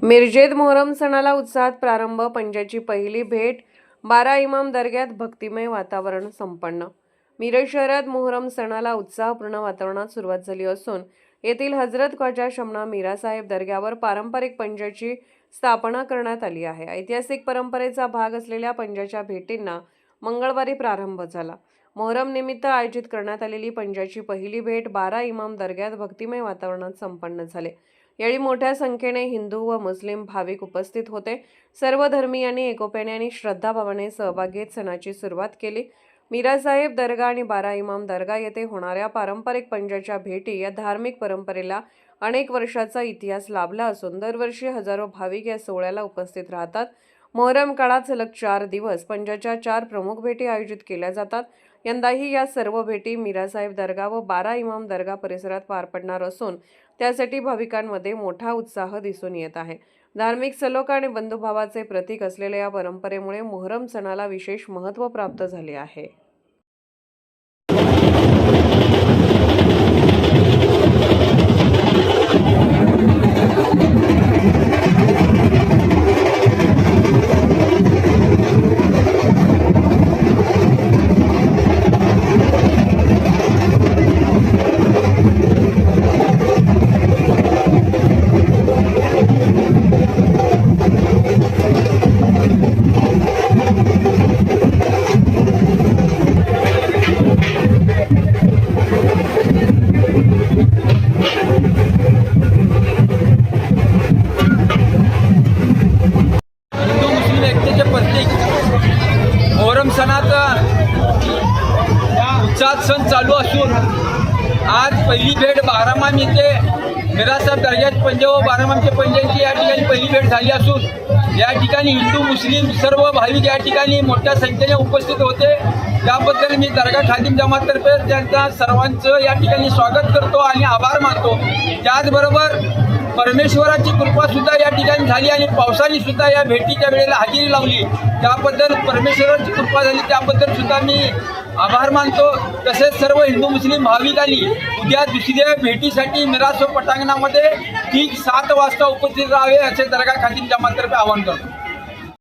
मिरजेत मोहरम सणाला उत्साहात प्रारंभ. पंजाची पहिली भेट. 12 इमाम दर्ग्यात भक्तिमय वातावरण संपन्न. मिरज शहरात मोहरम सणाला उत्साहपूर्ण वातावरणात सुरुवात झाली असून येथील हजरत ख्वाजा शमना मीरासाहेब दर्ग्यावर पारंपरिक पंजाची स्थापना करण्यात आली आहे. ऐतिहासिक परंपरेचा भाग असलेल्या पंजाच्या भेटींना मंगळवारी प्रारंभ झाला. मोहरम निमित्त आयोजित करण्यात आलेली पंजाची पहिली भेट 12 इमाम दर्ग्यात भक्तिमय वातावरणात संपन्न झाले. यावेळी मोठ्या संख्येने हिंदू व मुस्लिम भाविक उपस्थित होते. सर्व धर्मीयांनी एकोप्याने आणि श्रद्धाभावाने सहभाग घेत सणाची सुरुवात केली. मीरासाहेब दर्गा आणि 12 इमाम दर्गा येथे होणाऱ्या पारंपरिक पंजाच्या भेटी या धार्मिक परंपरेला अनेक वर्षाचा इतिहास लाभला असून दरवर्षी हजारो भाविक या सोहळ्याला उपस्थित राहतात. मोहरम काळात सलग 4 दिवस पंजाच्या 4 प्रमुख भेटी आयोजित केल्या जातात. यंदाही या सर्व भेटी मीरासाहेब दर्गा व 12 इमाम दर्गा परिसरात पार पडणार असून त्यासाठी भाविकांमध्ये मोठा उत्साह दिसून येत आहे. धार्मिक सलोखा आणि बंधुभावाचे प्रतीक असलेल्या या परंपरेमुळे मोहरम सणाला विशेष महत्त्व प्राप्त झाले आहे. मोहरम सणाचा उत्साहात सण चालू असून आज पहिली भेट 12 इमाम येथे मीरासाहेब दर्ग्यात पंजा व 12 इमामचे पंजांची या ठिकाणी पहिली भेट झाली असून या ठिकाणी हिंदू मुस्लिम सर्व भाविक या ठिकाणी मोठ्या संख्येने उपस्थित होते. त्याबद्दल मी दर्गा खादिम जमाततर्फे त्यांचा सर्वांचं या ठिकाणी स्वागत करतो आणि आभार मानतो. त्याचबरोबर परमेश्वराची कृपा सुद्धा या ठिकाणी झाली आणि पावसाने सुद्धा या भेटीच्या वेळेला हजेरी लावली. त्याबद्दल परमेश्वराची कृपा झाली त्याबद्दल सुद्धा मी आभार मानतो. तसेच सर्व हिंदू मुस्लिम भाविकांनी उद्या दुसऱ्या भेटीसाठी मिरासो पटांगणामध्ये ठीक 7 वाजता उपस्थित राहावे असे दर्गा खादिम जमाततर्फे आवाहन करतो.